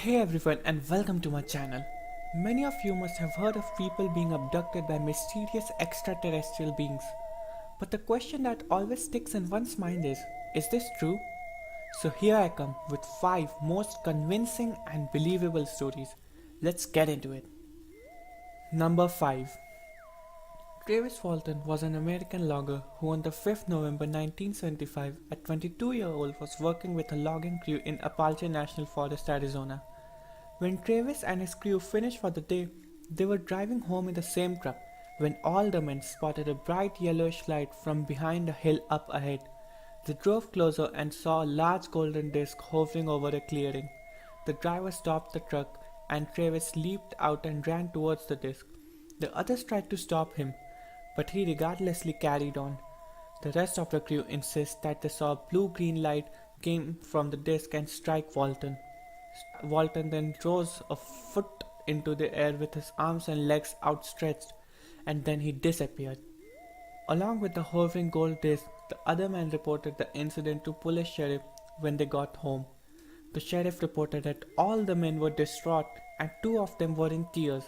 Hey everyone and welcome to my channel. Many of you must have heard of people being abducted by mysterious extraterrestrial beings. But the question that always sticks in one's mind is this true? So here I come with 5 most convincing and believable stories. Let's get into it. Number 5. Travis Walton was an American logger who on the 5th November 1975, a 22-year-old was working with a logging crew in Apache National Forest, Arizona. When Travis and his crew finished for the day, they were driving home in the same truck when all the men spotted a bright yellowish light from behind a hill up ahead. They drove closer and saw a large golden disc hovering over a clearing. The driver stopped the truck and Travis leaped out and ran towards the disc. The others tried to stop him, but he regardlessly carried on. The rest of the crew insist that they saw a blue-green light came from the disc and strike Walton. Walton then rose a foot into the air with his arms and legs outstretched, and then he disappeared. Along with the hovering gold disc, the other man reported the incident to police sheriff when they got home. The sheriff reported that all the men were distraught and 2 of them were in tears.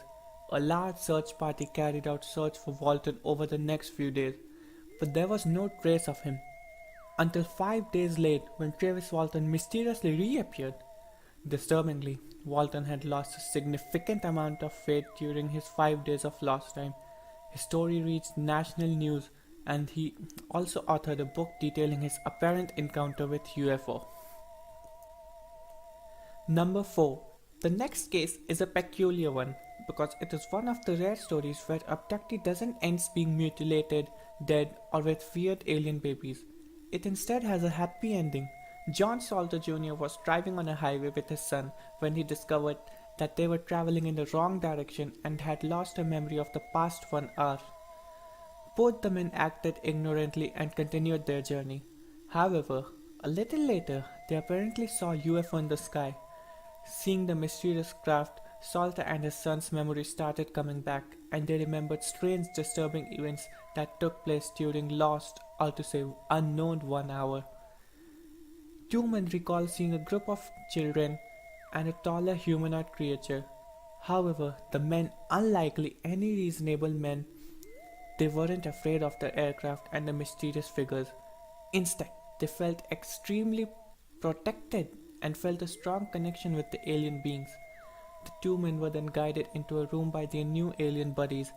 A large search party carried out search for Walton over the next few days, but there was no trace of him. Until 5 days late when Travis Walton mysteriously reappeared. Disturbingly, Walton had lost a significant amount of weight during his 5 days of lost time. His story reached national news and he also authored a book detailing his apparent encounter with UFO. Number 4. The next case is a peculiar one because it is one of the rare stories where abductee doesn't end being mutilated, dead, or with weird alien babies. It instead has a happy ending. John Salter Jr. was driving on a highway with his son when he discovered that they were traveling in the wrong direction and had lost a memory of the past 1 hour. Both the men acted ignorantly and continued their journey. However, a little later, they apparently saw a UFO in the sky. Seeing the mysterious craft, Salter and his son's memory started coming back, and they remembered strange, disturbing events that took place during lost, or to say unknown 1 hour. 2 men recall seeing a group of children and a taller humanoid creature. However, the men, unlike any reasonable men, they weren't afraid of the aircraft and the mysterious figures. Instead, they felt extremely protected and felt a strong connection with the alien beings. The 2 men were then guided into a room by their new alien buddies,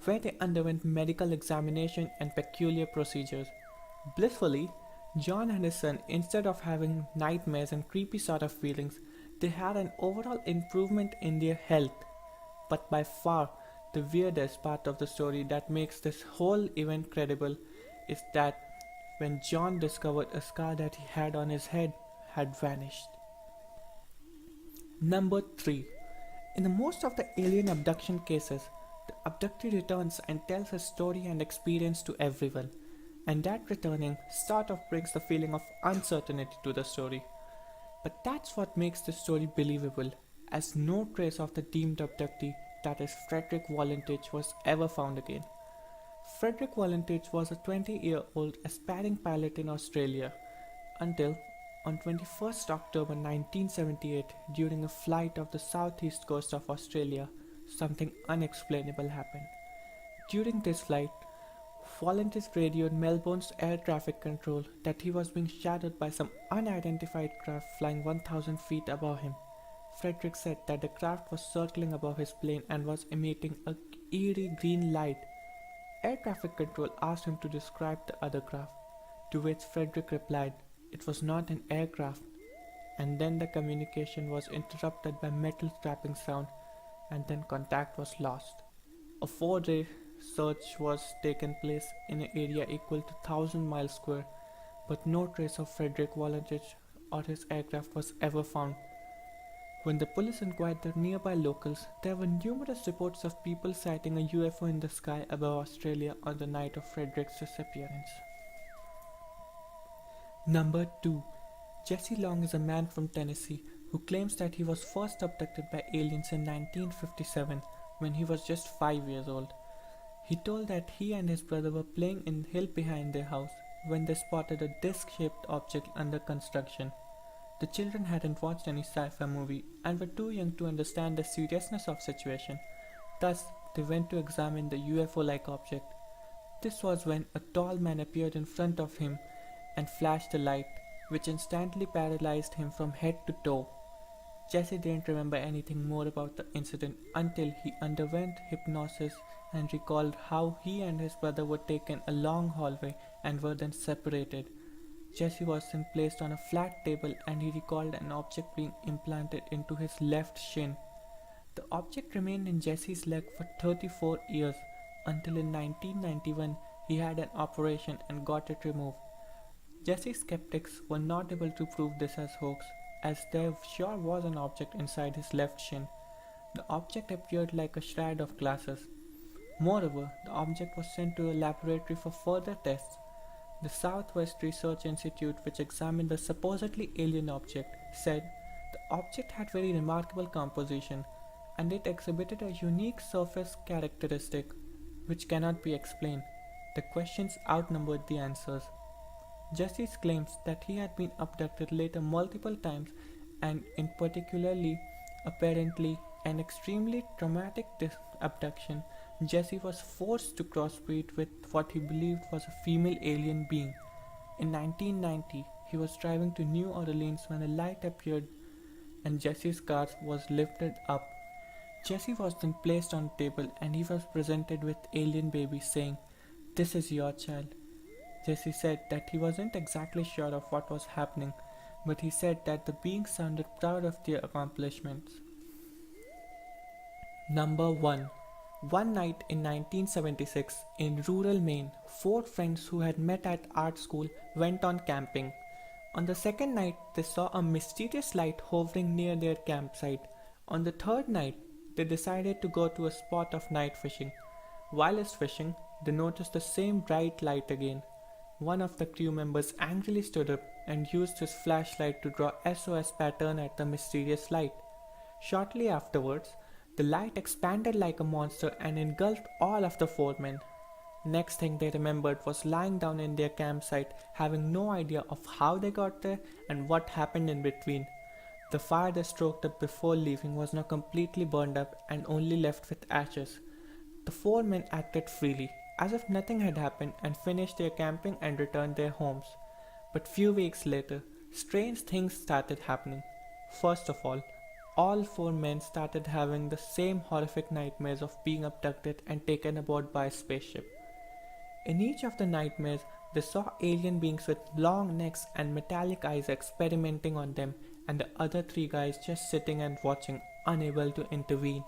where they underwent medical examination and peculiar procedures. Blissfully, John and his son, instead of having nightmares and creepy sort of feelings, they had an overall improvement in their health. But by far, the weirdest part of the story that makes this whole event credible is that when John discovered a scar that he had on his head had vanished. Number 3. In the most of the alien abduction cases, the abductee returns and tells his story and experience to everyone. And that returning sort of brings the feeling of uncertainty to the story. But that's what makes the story believable, as no trace of the deemed abductee, that is Frederick Valentich, was ever found again. Frederick Valentich was a 20-year-old aspiring pilot in Australia until on 21st October 1978, during a flight off the southeast coast of Australia, something unexplainable happened. During this flight, Valentich radioed Melbourne's air traffic control that he was being shadowed by some unidentified craft flying 1,000 feet above him. Frederick said that the craft was circling above his plane and was emitting an eerie green light. Air traffic control asked him to describe the other craft, to which Frederick replied, "It was not an aircraft." And then the communication was interrupted by metal scraping sound, and then contact was lost. A 4-day search was taken place in an area equal to 1,000 miles square, but no trace of Frederick Valentich or his aircraft was ever found. When the police inquired the nearby locals, there were numerous reports of people sighting a UFO in the sky above Australia on the night of Frederick's disappearance. Number 2. Jesse Long is a man from Tennessee who claims that he was first abducted by aliens in 1957 when he was just 5 years old. He told that he and his brother were playing in the hill behind their house when they spotted a disc-shaped object under construction. The children hadn't watched any sci-fi movie and were too young to understand the seriousness of the situation. Thus, they went to examine the UFO-like object. This was when a tall man appeared in front of him and flashed a light, which instantly paralyzed him from head to toe. Jesse didn't remember anything more about the incident until he underwent hypnosis and recalled how he and his brother were taken a long hallway and were then separated. Jesse was then placed on a flat table and he recalled an object being implanted into his left shin. The object remained in Jesse's leg for 34 years until in 1991 he had an operation and got it removed. Jesse's skeptics were not able to prove this as hoax, as there sure was an object inside his left shin. The object appeared like a shroud of glasses. Moreover, the object was sent to a laboratory for further tests. The Southwest Research Institute, which examined the supposedly alien object, said the object had very remarkable composition and it exhibited a unique surface characteristic which cannot be explained. The questions outnumbered the answers. Jesse's claims that he had been abducted later multiple times and in particularly apparently an extremely traumatic abduction, Jesse was forced to crossbreed with what he believed was a female alien being. In 1990, he was driving to New Orleans when a light appeared and Jesse's car was lifted up. Jesse was then placed on a table and he was presented with alien baby saying, "This is your child." Jesse said that he wasn't exactly sure of what was happening, but he said that the beings sounded proud of their accomplishments. Number 1. One night in 1976, in rural Maine, 4 friends who had met at art school went on camping. On the second night, they saw a mysterious light hovering near their campsite. On the third night, they decided to go to a spot of night fishing. Whilst fishing, they noticed the same bright light again. One of the crew members angrily stood up and used his flashlight to draw SOS pattern at the mysterious light. Shortly afterwards, the light expanded like a monster and engulfed all of the 4 men. Next thing they remembered was lying down in their campsite, having no idea of how they got there and what happened in between. The fire they stroked up before leaving was now completely burned up and only left with ashes. The 4 men acted freely, as if nothing had happened, and finished their camping and returned their homes. But few weeks later, strange things started happening. First of all 4 men started having the same horrific nightmares of being abducted and taken aboard by a spaceship. In each of the nightmares, they saw alien beings with long necks and metallic eyes experimenting on them, and the other 3 guys just sitting and watching, unable to intervene.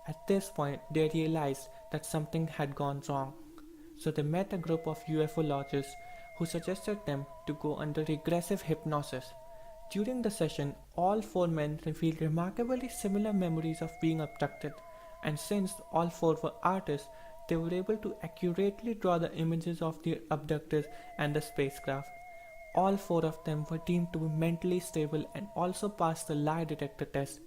At this point, they realized that something had gone wrong. So they met a group of ufologists who suggested them to go under regressive hypnosis. During the session, all 4 men revealed remarkably similar memories of being abducted, and since all 4 were artists, they were able to accurately draw the images of their abductors and the spacecraft. All 4 of them were deemed to be mentally stable and also passed the lie detector test.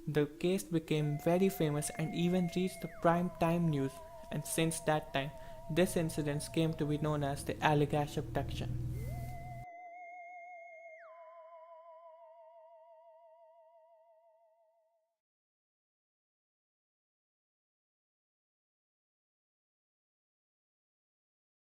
The case became very famous and even reached the prime time news, and since that time, this incident came to be known as the Allagash abduction.